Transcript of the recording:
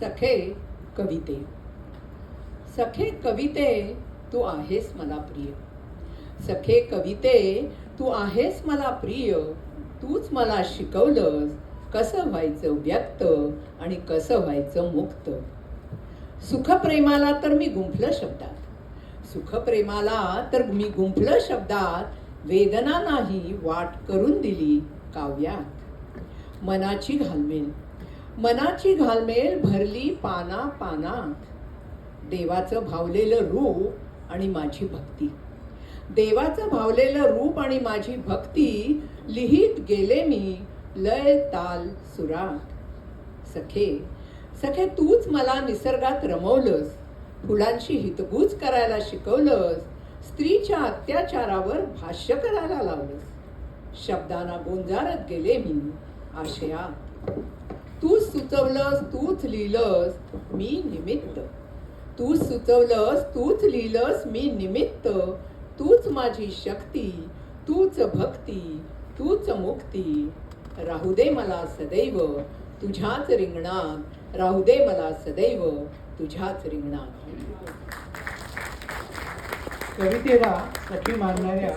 सखे कविते. सखे कविते तू आहेस मला प्रिय. सखे कविते तू आहेस मला प्रिय. तूच मला शिकवलंस कसं व्हायचं व्यक्त आणि कसं व्हायचं मुक्त. सुखप्रेमाला तर मी गुंफलं शब्दात. सुखप्रेमाला तर मी गुंफलं शब्दात. वेदना नाही वाट करून दिली काव्यात. मनाची घालमेल मनाची घालमेल भरली पाना पानात. देवाचं भावलेलं रूप आणि माझी भक्ती. देवाचं भावलेलं रूप आणि माझी भक्ती लिहित गेले मी लय ताल सुरात. सखे सखे तूच मला निसर्गात रमवलंस. फुलांशी हितगुज करायला शिकवलंस. स्त्रीच्या अत्याचारावर भाष्य करायला लावलंस. शब्दांना गोंजारत गेले मी आशयात. तूच सुचवलंस तूच लिहिलंस मी निमित्त. तूच सुचवलंस तूच लिहिलंस मी निमित्त. तूच माझी शक्ती तूच भक्ती तूच मुक्ती. राहू दे मला सदैव तुझ्याच रिंगणात. राहू दे मला सदैव तुझ्याच रिंगणात. कवितेला सखी मानणाऱ्या